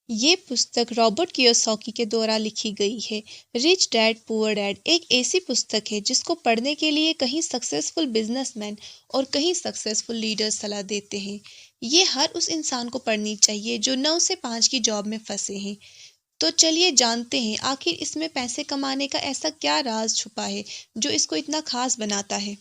ये पुस्तक Robert Kiyosaki के द्वारा लिखी गई है। रिच डैड पुअर डैड एक ऐसी पुस्तक है जिसको पढ़ने के लिए कहीं सक्सेसफुल बिजनेसमैन और कहीं सक्सेसफुल लीडर्स सलाह देते हैं। ये हर उस इंसान को पढ़नी चाहिए जो 9 से 5 की जॉब में फंसे हैं। तो चलिए जानते हैं आखिर इसमें पैसे कमाने का ऐसा क्या राज छुपा है जो इसको इतना खास बनाता है।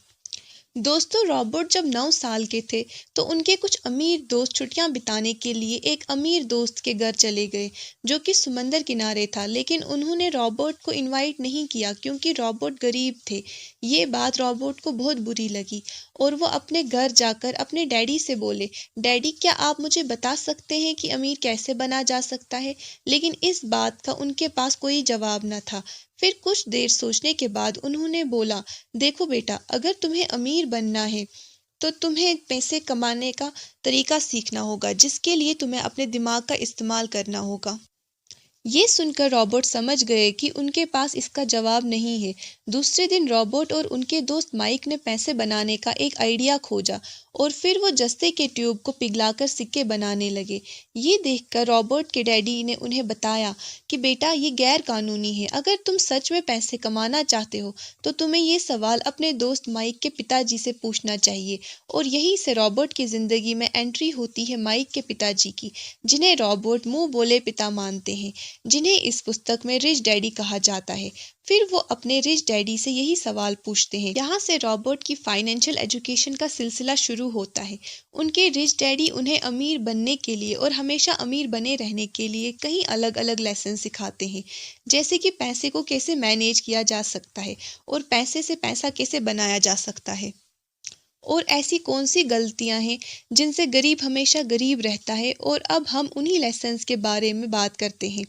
दोस्तों, रॉबर्ट जब 9 साल के थे तो उनके कुछ अमीर दोस्त छुट्टियां बिताने के लिए एक अमीर दोस्त के घर चले गए जो कि समंदर किनारे था। लेकिन उन्होंने रॉबर्ट को इनवाइट नहीं किया क्योंकि रॉबर्ट गरीब थे। ये बात रॉबर्ट को बहुत बुरी लगी और वो अपने घर जाकर अपने डैडी से बोले, डैडी क्या आप मुझे बता सकते हैं कि अमीर कैसे बना जा सकता है। लेकिन इस बात का उनके पास कोई जवाब न था। फिर कुछ देर सोचने के बाद उन्होंने बोला, देखो बेटा, अगर तुम्हें अमीर बनना है तो तुम्हें पैसे कमाने का तरीका सीखना होगा जिसके लिए तुम्हें अपने दिमाग का इस्तेमाल करना होगा। ये सुनकर रॉबर्ट समझ गए कि उनके पास इसका जवाब नहीं है। दूसरे दिन रॉबर्ट और उनके दोस्त माइक ने पैसे बनाने का एक आइडिया खोजा और फिर वो जस्ते के ट्यूब को पिघलाकर सिक्के बनाने लगे। ये देखकर रॉबर्ट के डैडी ने उन्हें बताया कि बेटा, ये गैर कानूनी है। अगर तुम सच में पैसे कमाना चाहते हो तो तुम्हें ये सवाल अपने दोस्त माइक के पिताजी से पूछना चाहिए। और यहीं से रॉबर्ट की जिंदगी में एंट्री होती है माइक के पिताजी की, जिन्हें रॉबर्ट मुंह बोले पिता मानते हैं, जिन्हें इस पुस्तक में रिच डैडी कहा जाता है। फिर वो अपने रिच डैडी से यही सवाल पूछते हैं। यहाँ से रॉबर्ट की फाइनेंशियल एजुकेशन का सिलसिला शुरू होता है। उनके रिच डैडी उन्हें अमीर बनने के लिए और हमेशा अमीर बने रहने के लिए कई अलग अलग लेसन सिखाते हैं, जैसे कि पैसे को कैसे मैनेज किया जा सकता है और पैसे से पैसा कैसे बनाया जा सकता है और ऐसी कौन सी गलतियां हैं जिनसे गरीब हमेशा गरीब रहता है। और अब हम उन्हीं लेसन्स के बारे में बात करते हैं।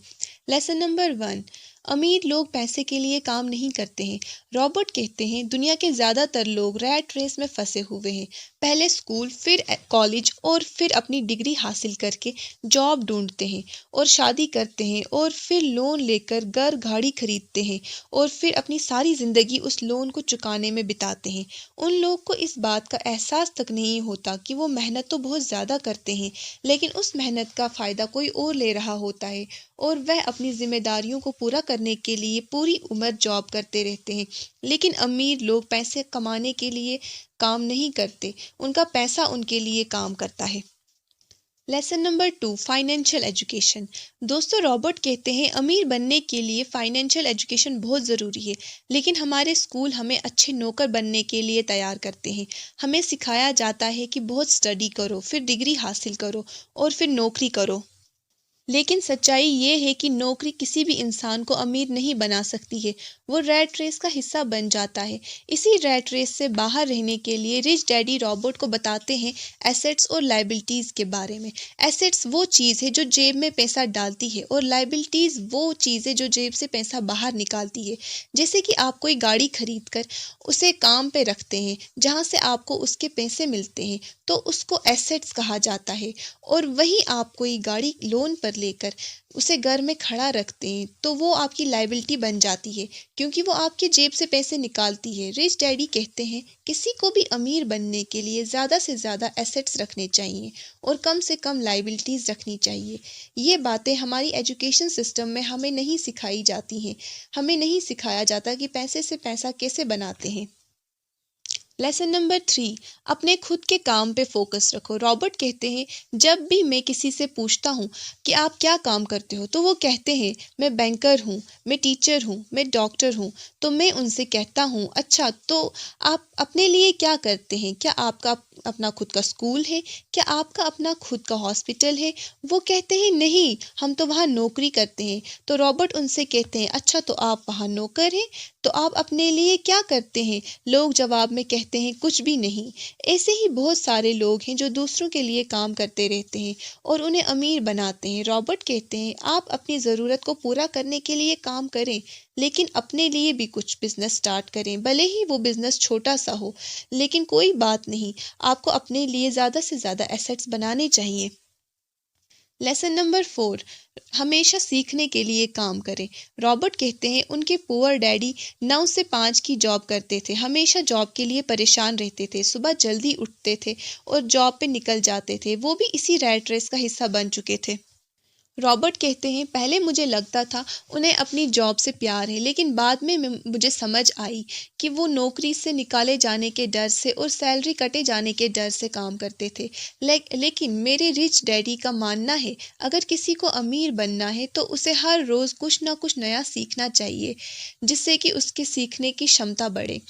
लेसन नंबर 1, अमीर लोग पैसे के लिए काम नहीं करते हैं। रॉबर्ट कहते हैं दुनिया के ज़्यादातर लोग रैट रेस में फंसे हुए हैं। पहले स्कूल, फिर कॉलेज और फिर अपनी डिग्री हासिल करके जॉब ढूंढते हैं और शादी करते हैं और फिर लोन लेकर घर गाड़ी खरीदते हैं और फिर अपनी सारी ज़िंदगी उस लोन को चुकाने में बिताते हैं। उन लोग को इस बात का एहसास तक नहीं होता कि वो मेहनत तो बहुत ज़्यादा करते हैं, लेकिन उस मेहनत का फ़ायदा कोई और ले रहा होता है और वह अपनी जिम्मेदारियों को पूरा करने के लिए पूरी उम्र जॉब करते रहते हैं। लेकिन अमीर लोग पैसे कमाने के लिए काम नहीं करते, उनका पैसा उनके लिए काम करता है। Lesson number 2, financial education. दोस्तों, रॉबर्ट कहते हैं अमीर बनने के लिए फाइनेंशियल एजुकेशन बहुत ज़रूरी है, लेकिन हमारे स्कूल हमें अच्छे नौकर बनने के लिए तैयार करते हैं। हमें सिखाया जाता है कि बहुत स्टडी करो, फिर डिग्री हासिल करो और फिर नौकरी करो। लेकिन सच्चाई ये है कि नौकरी किसी भी इंसान को अमीर नहीं बना सकती है, वो रैट रेस का हिस्सा बन जाता है। इसी रैट रेस से बाहर रहने के लिए रिच डैडी रॉबर्ट को बताते हैं एसेट्स और लाइबिलिटीज़ के बारे में। एसेट्स वो चीज़ है जो जेब में पैसा डालती है और लाइबिलिटीज़ वो चीज़ है जो जेब से पैसा बाहर निकालती है। जैसे कि आप कोई गाड़ी खरीद कर उसे काम पे रखते हैं जहाँ से आपको उसके पैसे मिलते हैं, तो उसको एसेट्स कहा जाता है। और वहीं आप कोई गाड़ी लोन पर लेकर उसे घर में खड़ा रखते हैं तो वो आपकी लायबिलिटी बन जाती है, क्योंकि वो आपके जेब से पैसे निकालती है। रिच डैडी कहते हैं किसी को भी अमीर बनने के लिए ज़्यादा से ज़्यादा एसेट्स रखने चाहिए और कम से कम लायबिलिटीज़ रखनी चाहिए। ये बातें हमारी एजुकेशन सिस्टम में हमें नहीं सिखाई जाती हैं। हमें नहीं सिखाया जाता कि पैसे से पैसा कैसे बनाते हैं। लेसन नंबर 3, अपने खुद के काम पे फोकस रखो। रॉबर्ट कहते हैं जब भी मैं किसी से पूछता हूँ कि आप क्या काम करते हो तो वो कहते हैं मैं बैंकर हूँ, मैं टीचर हूँ, मैं डॉक्टर हूँ। तो मैं उनसे कहता हूँ अच्छा, तो आप अपने लिए क्या करते हैं? क्या आपका अपना खुद का स्कूल है? क्या आपका अपना खुद का हॉस्पिटल है? वो कहते हैं नहीं, हम तो वहाँ नौकरी करते हैं। तो रॉबर्ट उनसे कहते हैं अच्छा, तो आप वहाँ नौकर हैं, तो आप अपने लिए क्या करते हैं? लोग जवाब में कहते हैं कुछ भी नहीं। ऐसे ही बहुत सारे लोग हैं जो दूसरों के लिए काम करते रहते हैं और उन्हें अमीर बनाते हैं। रॉबर्ट कहते हैं आप अपनी ज़रूरत को पूरा करने के लिए काम करें, लेकिन अपने लिए भी कुछ बिजनेस स्टार्ट करें, भले ही वो बिजनेस छोटा सा हो। लेकिन कोई बात नहीं, आपको अपने लिए ज़्यादा से ज़्यादा एसेट्स बनाने चाहिए। लेसन नंबर 4, हमेशा सीखने के लिए काम करें। रॉबर्ट कहते हैं उनके पुअर डैडी 9 से 5 की जॉब करते थे, हमेशा जॉब के लिए परेशान रहते थे, सुबह जल्दी उठते थे और जॉब पे निकल जाते थे। वो भी इसी रैट रेस का हिस्सा बन चुके थे। रॉबर्ट कहते हैं, पहले मुझे लगता था उन्हें अपनी जॉब से प्यार है, लेकिन बाद में मुझे समझ आई कि वो नौकरी से निकाले जाने के डर से और सैलरी कटे जाने के डर से काम करते थे। लेकिन मेरे रिच डैडी का मानना है, अगर किसी को अमीर बनना है तो उसे हर रोज़ कुछ ना कुछ नया सीखना चाहिए, जिससे कि उसके सीखने की क्षमता बढ़े।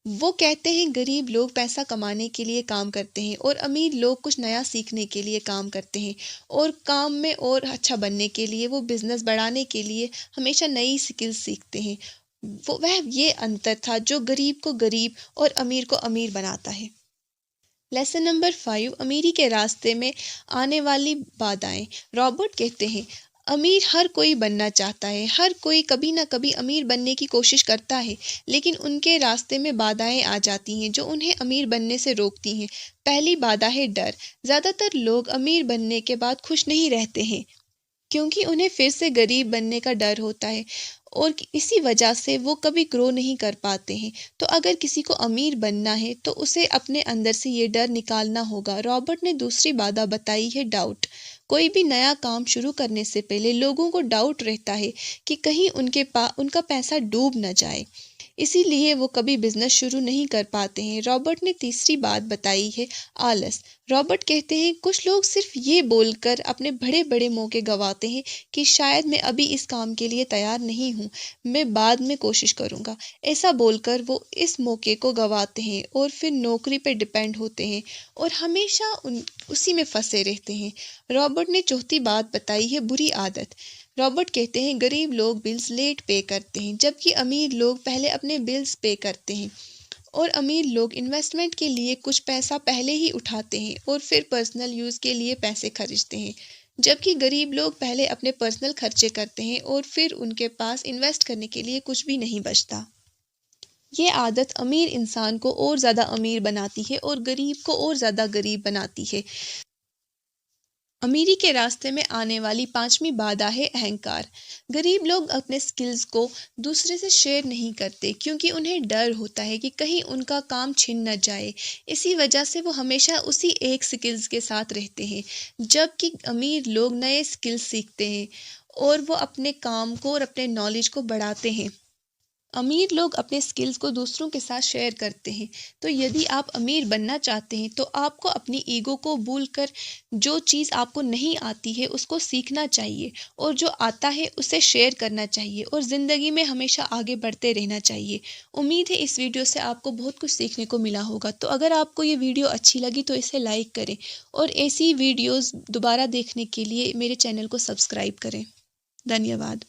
वो कहते हैं गरीब लोग पैसा कमाने के लिए काम करते हैं और अमीर लोग कुछ नया सीखने के लिए काम करते हैं, और काम में और अच्छा बनने के लिए वो बिजनेस बढ़ाने के लिए हमेशा नई स्किल्स सीखते हैं। वो वह ये अंतर था जो गरीब को गरीब और अमीर को अमीर बनाता है। लेसन नंबर 5, अमीरी के रास्ते में आने वाली बाधाएं। रॉबर्ट कहते हैं, अमीर हर कोई बनना चाहता है, हर कोई कभी ना कभी अमीर बनने की कोशिश करता है, लेकिन उनके रास्ते में बाधाएं आ जाती हैं जो उन्हें अमीर बनने से रोकती हैं। पहली बाधा है डर। ज़्यादातर लोग अमीर बनने के बाद खुश नहीं रहते हैं, क्योंकि उन्हें फिर से गरीब बनने का डर होता है, और इसी वजह से वो कभी ग्रो नहीं कर पाते हैं। तो अगर किसी को अमीर बनना है तो उसे अपने अंदर से ये डर निकालना होगा। रॉबर्ट ने दूसरी बाधा बताई है डाउट। कोई भी नया काम शुरू करने से पहले लोगों को डाउट रहता है कि कहीं उनका पैसा डूब न जाए, इसीलिए वो कभी बिजनेस शुरू नहीं कर पाते हैं। रॉबर्ट ने तीसरी बात बताई है आलस। रॉबर्ट कहते हैं, कुछ लोग सिर्फ ये बोलकर अपने बड़े बड़े मौके गंवाते हैं कि शायद मैं अभी इस काम के लिए तैयार नहीं हूँ, मैं बाद में कोशिश करूँगा। ऐसा बोलकर वो इस मौके को गंवाते हैं और फिर नौकरी पर डिपेंड होते हैं और हमेशा उसी में फंसे रहते हैं। रॉबर्ट ने चौथी बात बताई है बुरी आदत। रॉबर्ट कहते हैं, गरीब लोग बिल्स लेट पे करते हैं, जबकि अमीर लोग पहले अपने बिल्स पे करते हैं, और अमीर लोग इन्वेस्टमेंट के लिए कुछ पैसा पहले ही उठाते हैं और फिर पर्सनल यूज़ के लिए पैसे खर्चते हैं, जबकि गरीब लोग पहले अपने पर्सनल खर्चे करते हैं और फिर उनके पास इन्वेस्ट करने के लिए कुछ भी नहीं बचता। ये आदत अमीर इंसान को और ज़्यादा अमीर बनाती है और गरीब को और ज़्यादा गरीब बनाती है। अमीरी के रास्ते में आने वाली पांचवी बाधा है अहंकार। गरीब लोग अपने स्किल्स को दूसरे से शेयर नहीं करते, क्योंकि उन्हें डर होता है कि कहीं उनका काम छिन न जाए। इसी वजह से वो हमेशा उसी एक स्किल्स के साथ रहते हैं, जबकि अमीर लोग नए स्किल्स सीखते हैं और वो अपने काम को और अपने नॉलेज को बढ़ाते हैं। अमीर लोग अपने स्किल्स को दूसरों के साथ शेयर करते हैं। तो यदि आप अमीर बनना चाहते हैं तो आपको अपनी ईगो को भूलकर जो चीज़ आपको नहीं आती है उसको सीखना चाहिए, और जो आता है उसे शेयर करना चाहिए, और ज़िंदगी में हमेशा आगे बढ़ते रहना चाहिए। उम्मीद है इस वीडियो से आपको बहुत कुछ सीखने को मिला होगा। तो अगर आपको ये वीडियो अच्छी लगी तो इसे लाइक करें, और ऐसी वीडियोज़ दोबारा देखने के लिए मेरे चैनल को सब्सक्राइब करें। धन्यवाद।